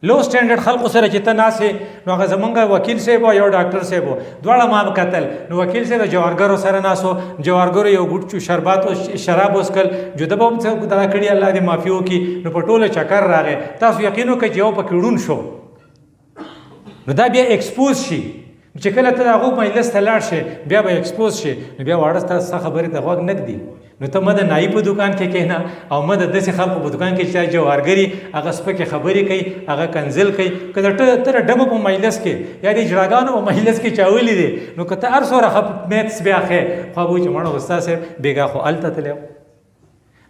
لو سټانډرډ خلقو سره چې ته ناسې نو هغه زمونږ وکیل صاحب او یو ډاکټر صاحب دواړه ما قتل. نو وکیل صاحب جوارګرو سره ناسو، جوارګرو یو ګوټ چو شربات او شراب وسکل، جوده به هم څه دا کړي الله دې معافي وکړي. نو په ټوله چکر راغی. تاسو یقین وکړئ چې یو پکې ړوند شو نو دا بیا ایکسپوز شي. چې کله ته هغه مجلس ته لاړ شي بیا به ایکسپوز شي، نو بیا واړه ستاسو خبرې ته غوږ نه ږدي. نو ته مده نایب په دکان کې کېنه او مده داسې خلکو په دکان کې چې جوارګري هغه سپکې خبرې کوي، هغه کنزل کوي. که ته ډبه په مجلس کې یا د جړاګانو په مجلس کې چاولی دی نو که ته هر څومره میتس بیا ښې خو به چې مړه استاد صاحب بېګا خو هلته تللی.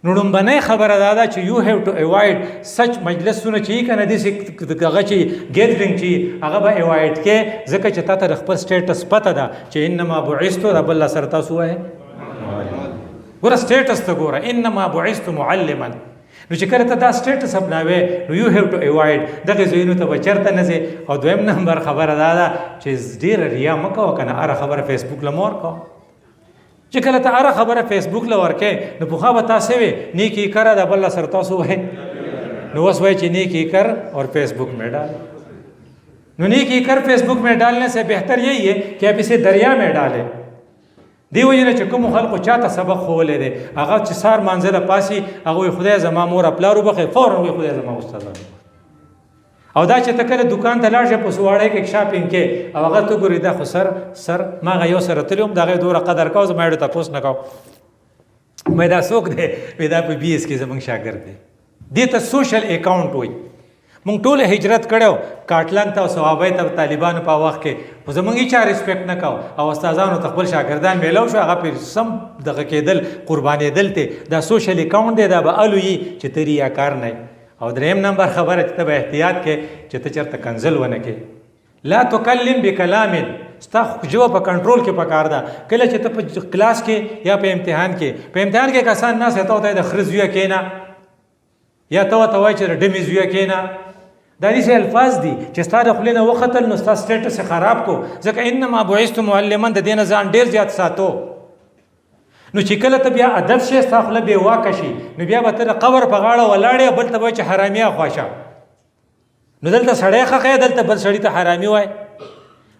نو لومبنۍ خبره دا ده چې یو هیو ټو اوایډ سچ مجلسونه چې که نه داسې هغه چې ګیدرینګ چې هغه به اوایډ کې، ځکه چې تا ته د خپل سټیټس پته ده چې انما بعثتو د بل سره تاسو وایي ګوره سټیټس ته ګوره انما بعثت معلما. نو چې کله ته دا سټیټس اپناوې نو یو هیو ټو اوایډ دغه ځایونو ته به چېرته نه ځې. او دویم نمبر خبره دا ده چې ډېره ریا مه کوه که نه، هره خبره فیسبوک له مه ورکوه. چې کله ته هره خبره فیسبوک له ورکې نو پخوا به تاسې وې نیکی کره د بل سره تاسو وایي، نو اوس وایي چې نیکی کر اور فیسبوک میں ڈال. نو نیکی کر فیسبوک میں ڈالنے سے بہتر یہی ہے کہ آپ اسے دریا میں ڈالیں. دی وجه نه چې کوم خلکو چاته سبق ښوولی دی هغه چې سار مانځله پاسي هغه وایي خدای زما مور پلار وبخښي، فوراً وایي خدای زما استادان. او دا چې ته کله دکان ته لاړ شې په سواړی کې شاپینګ کې او هغه ته ګورې دا خو سر ما هغه یو سره تللی وم د هغې دومره قدر کوه، زما یې تپوس نه کوه مې دا څوک دی؟ وایي دا په بي ایس کې زموږ شاګرد دی. دې ته سوشل اکاونټ وایي. مونږ ټول هجرت کړی کاټلند ته او صوابۍ ته طالبانو په وخت کې، خو زموږ هېچا ریسپیکټ نه کوه او استادانو ته خپل شاګردان میلاو شو هغه پرې سم دغه کېدل قربانېدل ته. دا سوشل اکاونټ دی، دا به الو وي چې ته ریاکار نه. او دریم نمبر خبره چې ته به احتیاط کې چې ته چېرته کنزل ونه کې. لا تکلم بکلام، ستا ژبه په کنټرول کې پکار ده. کله چې ته په کلاس کې یا په امتحان کې کسان ناست ته ورته د خره زویه کښېنه یا ته ورته وایي چې د ډمې زویه کښېنه. دا داسې الفاظ دي چې ستا د خولې نه وختل نو ستا سټیټس یې خراب کو، ځکه انما بعثت معلما د دې نه ځان ډېر زیات ساتو. نو چې کله ته بیا ادب شې ستا خوله بې واکه شي نو بیا به ته د قبر په غاړه ولاړې بل ته به وایي چې حرامي خواشه. نو دلته سړی ښه دلته بل سړي ته حرامي وایي.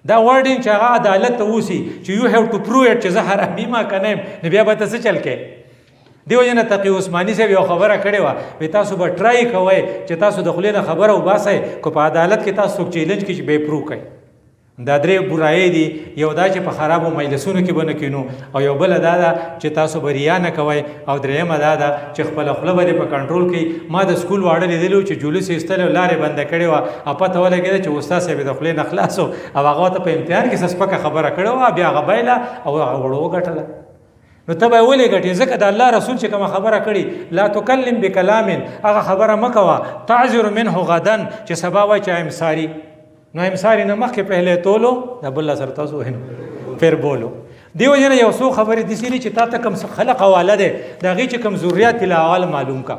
دا ورډینګ چې هغه عدالت ته اوسي چې یو هیو ټو پروو اټ چې زه حرامي ما که نه یم، نو بیا به ته څه چل کې. دې وجې نه تقي عثماني صاحب یو خبره کړې وه، وایي تاسو به ټرای کوئ چې تاسو د خولې نه خبره وباسئ، که په عدالت کې تاسو څوک چیلنج کړي چې به یې پروو کوئ. دا درې برایې دي. یو دا چې په خرابو مجلسونو کې به نه کینو، او یو بله دا ده چې تاسو به ریا نه کوئ، او درېیمه دا ده چې خپله خوله به دې په کنټرول کړئ. ما د سکول واړه لیدلي وو چې جلوس یې ایستلی او لارې بنده کړې وه او پته ولګېده چې استاد صاحب یې د خولې نه خلاص و او هغه ته په امتحان کې څه سپکه خبره کړې وه، بیا هغه بایله او هغه وړو وګټله. نو ته به یې ولې ګټې؟ ځکه د الله رسول چې کومه خبره کړي لا تکلم بکلام، هغه خبره مه کوه تعذر منه غدن چې سبا وایي چې ایم ساري. نو امساری نه مخکې پهلے تولو د بل سره تاسو وینو پھر بولو. دیو جن یو څو خبرې داسې دي چې تا ته کوم خلق حواله دی د هغې چې کوم ضروریات له اول معلوم کا.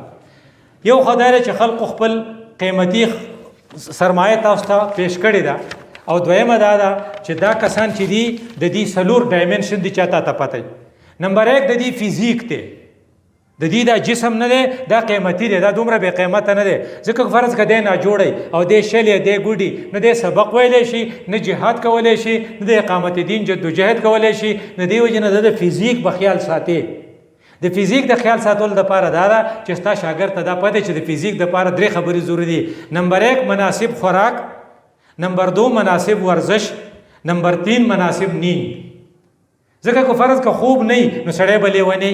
یو خدای چې خلق خپل قیمتي سرمایه تاسو ته پیش کړې ده، او دویمه دا ده چې دا کسان چې دي د دې څلور ډایمنشن دي چې تا ته پته. نمبر 1 د دې فزیک دی. د دې دا جسم نه دی دا قیمتي دی، دا دومره بې قیمته نه دی. ځکه فرض که دی ناجوړی او دی شلی دی ګوډي، نه دی سبق ویلی شي، نه جهاد کولی شي، نه د اقامت دین جدوجهد کولی شي. د دې وجې نه د فزیک به خیال ساتي. د فزیک د خیال ساتلو دپاره دا ده چې ستا شاګرد ته دا پته چې د فزیک دپاره 3 خبرې ضروري دي. نمبر 1 مناسب خوراک، نمبر 2 مناسب ورزش، نمبر 3 مناسب نیند. ځکه که فرض که خوب نه نو سړی به لیونی،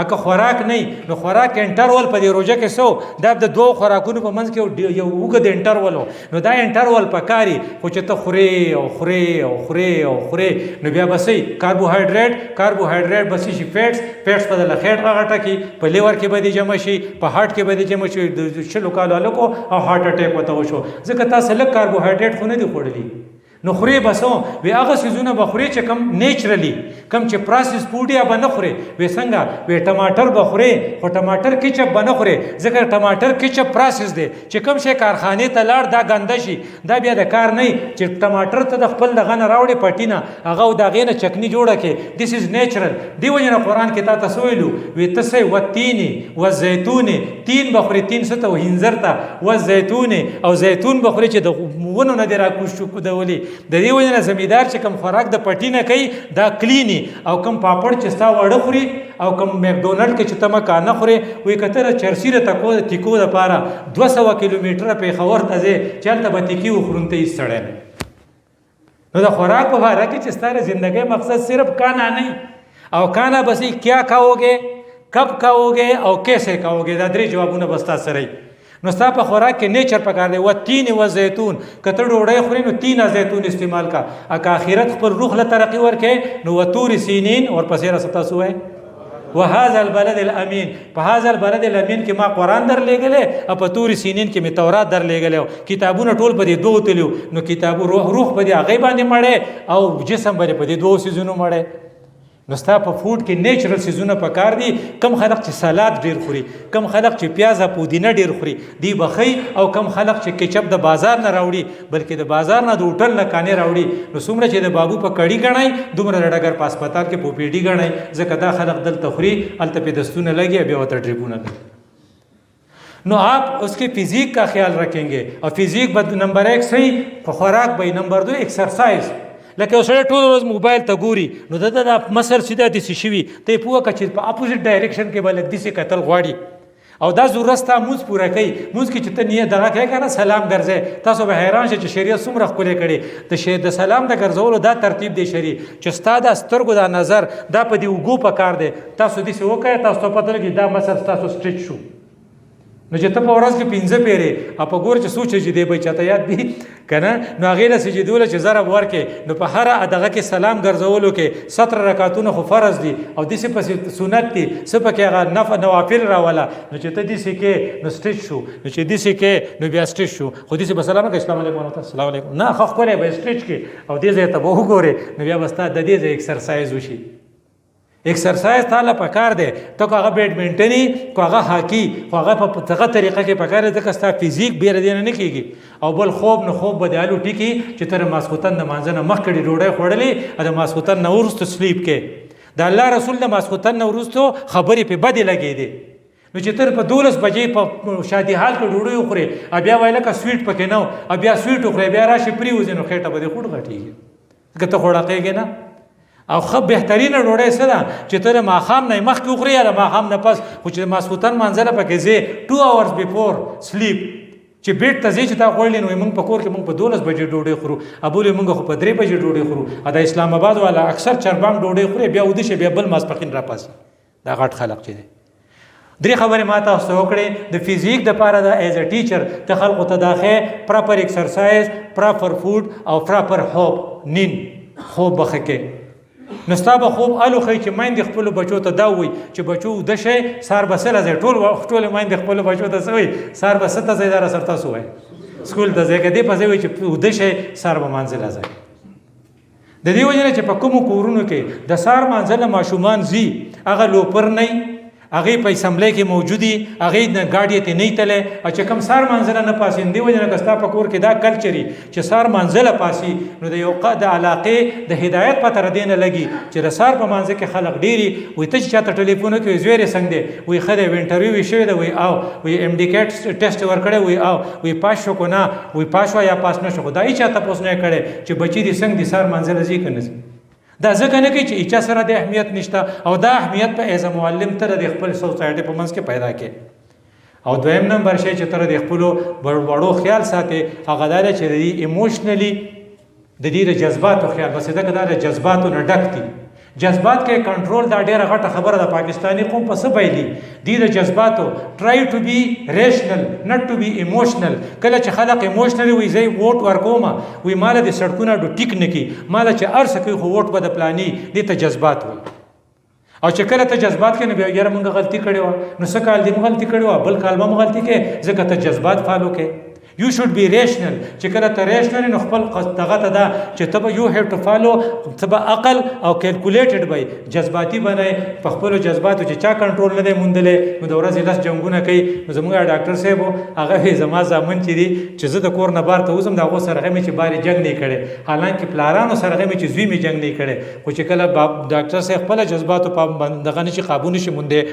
اکه خوراک نه نو خوراک انټرول په دې روژه کې سو دا د 2 خوراکونو په منځ کې یو اوږد انټرول نو دا انټرول پکاري، خو چې ته خورې او خورې او خورې او خورې نو بیا بسې کاربوهایډریټ بسې شي فیټس په دله خېټ راغټه کې، په لیور کې به دې جمع شي، په هارټ کې به دې جمع شي. د 20 کالو هلک او هارټ اټیک ورته وشو ځکه تاسو لږ کاربوهایډریټ خو نه دي خوړلي. نو خورې بسو وی هغه څیزونه به خورې چې کم نیچرلی کم چې پروسس فوډ یا به نه خورې. وی څنګه؟ وی ټماټر به خورې خو ټماټر کیچپ به نه خورې ځکه ټماټر کیچپ پروسس دی. چې کوم شی کارخانې ته لاړ دا ګنده شي، دا بیا د کار نه چې ټماټر ته د خپل دغه نه راوړې پټي نه هغه د هغې نه چکني جوړه کړې. دیس از نیچرل. دې وجې نه قرآن کې تا ته څه ویلو؟ وی تسې والتینې والزیتونې، تین به خورې، تین څه ته وایي؟ هنځر ته. والزیتونې او زیتون به خورې چې د ونو نه دې راکوشودولي. د دې وجې نه زمیندار چې کوم خوراک د پټي نه کوي دا کلینی، او کوم پاپړ چې ستا واړه خوري او کوم میکډونلډ کې چې ته مکا نه خورې. وایي که ته د چرسي د تیکو دپاره 200 کیلومیټره پېښور ته ځې چې هلته به تیکي وخورو ته هېڅ سړی نه. نو د خوراک په باره کې چې ستا د زندګۍ مقصد صرف کانا نہیں او کانا بسی کیا کھاؤ گے، کب کھاؤ گے او کیسے کھاؤ گے، دا 3 جوابونه به ستا سره وي. نو ستا په خوراک کې نیچر پکار دی. والتین والزیتون، که ته ډوډۍ خورې نو تین زیتون استعمال کا. اکه آخرت خپل روح له ترقي ورکې نو وطور سینین ورپسې راسه تاسو وایي وهذا البلد الامین. په هذا البلد الامین کې ما قرآن در لېږلی او په تور سینین کې مې تورات در لېږلی. کتابونه ټول په دې 2 تلو نو کتاب روح په دې هغې باندې مړی او جسم باندې په دې 2 سیزونو مړی. نو ستا په فوډ کې نیچرل سیزونه پکار دي. کم خلق چې سلاد ډیر خوري، کم خلق چې پیاز او پودینه ډیر خوري دی بخي، او کم خلق چې کیچپ د بازار نه راوړي بلکې د بازار نه د هوټل نه کانې راوړي. نو څومره چې د بابو په کړي غنای دومره د ډګر په هسپتال کې په پیډي غنای. ځکه دا خلق دلته خوري هلته په دستونه لګي بیا ورته ډریپونه کوي. نو آپ اس کی فزیک کا خیال رکھیں گے اور فزیک نمبر 1 صحیح خوراک بھائی، نمبر 2 ایکسرسائز. لکه سړی ټول ورځ موبایل ته ګوري نو د مسر سیده داسې شوي ته یې پوهه کړه چې په اپوزیټ ډایرکشن کې به لږ داسې کتل غواړي او دا ضرورت ستا مونځ پوره کوي. مونځ کې چې ته نیت دغه کوې که نه سلام ګرځې، تاسو به حیران شئ چې شریعت څومره ښکلی کړې. د سلام د ګرځولو دا ترتیب دی شریع چې ستا د سترګو دا نظر دا په دې اوږو په کار دی. تاسو داسې وکړئ تاسو ته پته لګي دا مسر ستاسو سټریچ شو. نو چې ته په ورځ کې 5 پیرې او په ګور چې سوچ چې دی به چاته یاد دي که نه نو هغې له سجدو له چې ضرب ورکې نو په هره دغه کې سلام ګرځولو کې 17 رکعتونه خو فرض دي او داسې پسې سنت دي، څه پکې هغه نوافل راوله. نو چې ته داسې کې نو سټریچ شو، نو چې داسې کې نو بیا سټریچ شو. خو داسې به سلام وکړې السلام علیکم ورته السلام علیکم نه ښه ښکلی به سټریچ کې او دې ځای ته به وګورې نو بیا به ستا د دې ځای ایکسرسایز وشي. ایکسرسایز تعالی پکار دی. ته که هغه بیډمنټني که هغه هاکي خو هغه په دغه طریقه کې پکار دی ځکه ستا فزیک بېره دې نه کېږي. او بل خوب نه خوب به د الو ټیکي چې ته د ماسخوتن د مانځه نه مخکې ډوډۍ خوړلې او د ماسخوتن نه وروسته سلیپ کې د الله رسول د ماسخوتن نه وروسته خبرې پې بدې لګېدې. نو چې ته په 12 بجې په شادي حال کې ډوډۍ وخورې او بیا وایي لکه سویټ پکې نه او بیا سویټ وخورې بیا راشي پرېوځې نو خېټه به دې خوټ غټېږي ځکه ته خوړقېږې نه. او ښه بهترینه ډوډۍ څه ده چې ته د ماښام نه یې مخکې وخورې یا د ماښام نه پس، خو چې د ماسخوتن مانځله پکې ځې 2 hours before sleep چې بیډ ته ځې چې تا خوړلې نو موږ په کور کې موږ په 12 بجې ډوډۍ خورو ابولې موږ خو په 3 بجې ډوډۍ خورو. او د اسلام آباد والا اکثر چربام ډوډۍ خوري بیا وده شي بیا بل ماسپښین راپاسي. دا غټ خلق چې دی. 3 خبرې ما تاسو ته وکړې د فزیک دپاره د ایز ا ټیچر ته خلقو ته دا ښې پراپر ایکسرسایز، پراپر فوډ او پراپر خوب نیند خوب به ښه کې. نو ستا به خوب الو ښایي چې میندې خپلو بچو ته دا ووایي چې بچو وده شئ سهار به څه له ځئ. ټولې میندې خپلو بچو ته څه وایي سهار به څه ته ځئ دا راسره تاسو وایي سکول ته ځئ که دې په ځای وایي چې وده شئ سهار به مانځه له ځئ. د دې وجې نه چې په کومو کورونو کې د سهار مانځه له ماشومان ځي هغه لوپر نه هغه په اسمبلی کې موجودي، هغه نه گاډي ته نه تله او چې کم سار منځله نه پاسي دی وجه نه کستا په کور کې دا کلچري چې سار منځله پاسي نو د یو د علاقې د هدایت په تر دینه لګي چې د سار په منځ کې خلک ډيري وي ته چې چاته ټلیفون کوي زویره څنګه دی وي خدای انټرویو شوی دی وي او وي امډیکیټ ټیسټ ورکړی وي او وي پاس شو کو نه وي پاس یا پاس نه شو دا چاته پوس نه کړي چې بچی دي څنګه دي سار منځله زی کنه دا ځکه نه کوي چې اچا سره د اهمیت نشته او دا اهمیت په ایز معلم تر د خپل سوسایټي په منځ کې پیدا کې. او دویم نمبر شی چې تر د خپل وړو خیال ساتي هغه دا چې د ایموشنلی د دې د جذباتو خیال بس دا کدا د جذباتو نه ډک دي. جذبات کې کنټرول دا ډیره غټه خبره ده. پاکستانی قوم په څه بایلی دي د جذباتو ټرای ټو بی ریشنل ناٹ ټو بی ایموشنل. کله چې خلک ایموشنلی وي زي ووټ ورکوما وي مال د سړکونو ډو ټیک نکی مال چې ارسه کوي خو ووټ به د پلاني دي ته جذبات وي. او چې کله ته جذبات کې نه بیا یاره مونږ غلطي کړې و نو څه کال دې غلطي کړې و بل کال به غلطي کې ځکه ته جذبات فالو کې. You should be rational. چې کله ته rational نو خپل دغه ته دا چې ته you have to follow ته عقل او calculated وي جذباتي بنای په خپل جذباتو چې چا کنټرول نه دی موندلې نو د ورځې لاس جنگونه کوي. نو زموږ ډاکټر صاحب هغه زما ځامن چې دي چې زه د کور نه بار ته وزم دا غو سره غمي چې باري جنگ نه کړي حالانکه پلارانو سره غمي چې زوی می جنگ نه کړي خو چې کله ډاکټر صاحب خپل جذباتو په دغه نشي قابو نشي مونده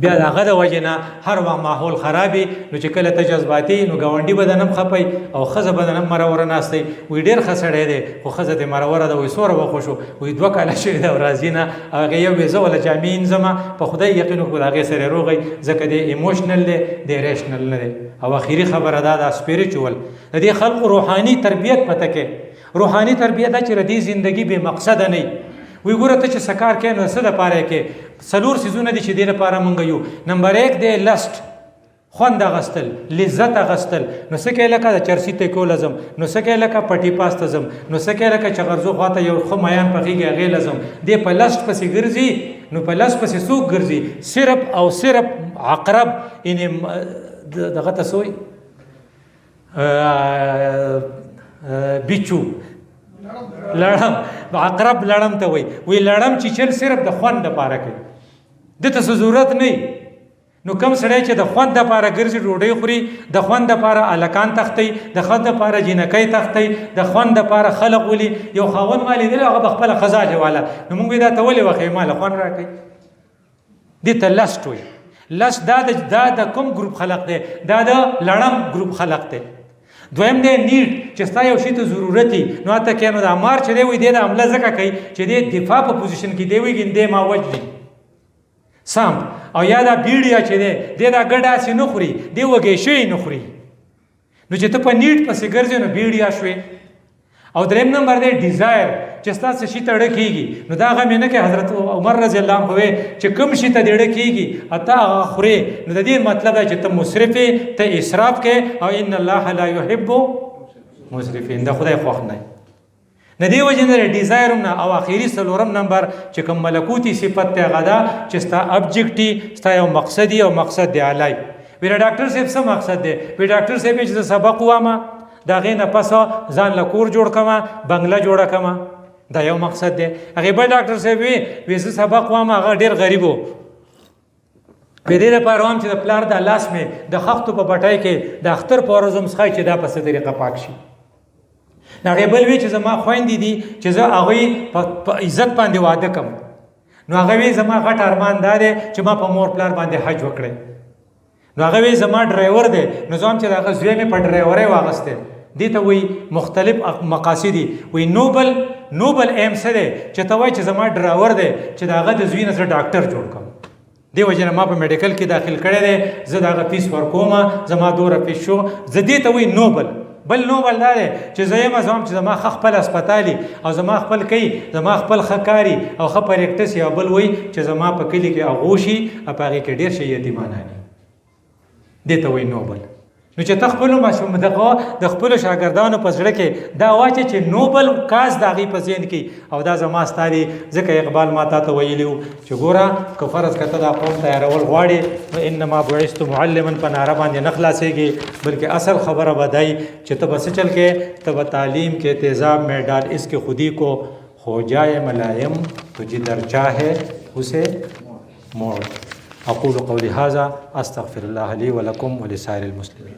بیا دغه د وجه نه هر وخت ماحول خرابي. نو چې کله ته جذباتي نو ګاونډي بدنم خپي او خزه بدنم مرور ناستي وي ډیر خسړې دي خو خزه دې مرور ده وي سوره وخښو وي دوه کاله شي دا ورازینه هغه یو ویزه ولا جامین زما په خدای یقین کو هغه سره روغي ځکه دې ایموشنل دي ریشنل نه. او اخیری خبره دا سپیریچوال د دې خلق روحاني تربيت پته کې روحاني تربيت دا چې ردي ژوندۍ به مقصد نه وي ګوره ته چې سکار کې نو څه د پاره کې سلور سيزونه دي چې دې لپاره مونږ یو. نمبر 1 دی لست خوند غستل لذت غستل نو څه کې لکه د چرسی ته کول لازم نو څه کې لکه پټي پاست لازم نو څه کې لکه چغرزو خواته یو خو میان پخېږي غي لازم دې په لست پسې ګرځي نو په لست پسې سوق ګرځي صرف او صرف عقرب ان دغه تسوي بيچو لړم عقرب لړم ته وي لړم چې چل صرف د خوند لپاره کوي د ته ضرورت نه. نو کم سړی چې د خوند لپاره ګرځي ډوډۍ خوري د خوند لپاره الکان تختی د خوند لپاره جنکۍ تختی د خوند لپاره خلق ولي یو خاون والی دی هغه خپل خزاله والا نو موږ دا ته ولې وخی مال خوان راکې دې ته لست وي. لست دا د کوم ګروپ خلق دی دا د لړم ګروپ خلق دی. دویم دی نیډ چې ستا یو شی ته ضرورت دی نو ته کې نو د امر چې دی وي د عمله زکه کوي چې د دفاع په پوزیشن کې دی وي ګنده ما وجدي سام او یا دا بیډیا چې دی دا ګډه سي نه خوري دی وګي شي نه خوري نو چې ته په نیډ پسې ګرځې نو بیډیا شوي. او دریم نمبر دی ډیزایر چې ستاسو شي ته ډ کیږي نو دا غو نه کې حضرت عمر رضی الله عنه چې کوم شي ته ډ کیږي اته هغه خوري نو د دې مطلب دی چې ته مسرف ته اسراف کې او ان الله لا يحب مسرفين د خدای خوښ نه ندی وجه نه ډیزایر نه. او اخیری سلورم نمبر چې کوم ملکوتی صفت ته غدا چې ستا ابجیکټی ستا یو مقصدی او مقصد دی اعلی. ویرا ډاکټر صاحب څه مقصد دی وی ډاکټر صاحب چې سبق وامه دا غینه پس ځان له کور جوړ کما بنگله جوړه کما دا یو مقصد دی. هغه بل ډاکټر صاحب وی زه سبق وامه هغه ډیر غریبو په دې لپاره هم چې د پلار د لاس مې د خښتو په بټای کې د اختر په ورځم ښای چې دا په څه طریقه پاک شي. هغه بل وی چې زما خويندې دي چې زه هغه په عزت باندې واده کوم نو هغه وی زما غټ ارمان دا دی چې ما په مور پلار باندې حج وکړم. نو هغه وی زما ډرایور دی نو زم چې هغه زوی مې په ډرایوري واغسته دي ته وی مختلف مقاصد وی نوبل ایم سره چې ته وای چې زما ډرایور دی چې داغه د زوی نه ډاکټر جوړ کړم دی وجه ما په میډیکل کې داخل کړی دی زه داغه فیس ورکوم زما دوره فیس شو زه دې ته وی نوبل نوبل دا دی چې زه زم چې زما خپل هسپتالي او زما خپل کوي زما خپل خکاری او خپل پریکټس یا بل وی چې زما په کلی کې اغوشي اپاغه کې ډیر شي یتیمانانی دې ته وی نوبل. نو چې تخپل ماشوم د خپل شاګردانو په زړه کې دا واچي چې نوبل کاز داغي په ذهن کې او دا زما ستاري ځکه اقبال ماته ته ویلو چې ګوره که فرض کته دا قوم تیارول غواړي نو انما بعثت معلما پناره باندې نخلاصيږي بلکې اصل خبره بدای چې ته بس چل کې ته تعلیم کې تیزاب میں ڈال اس کے خودی کو ہو جائے ملائم تجھے در چاہے اسے موڑ. اقول قولی هذا استغفر الله لي ولكم ولسائر المسلمين.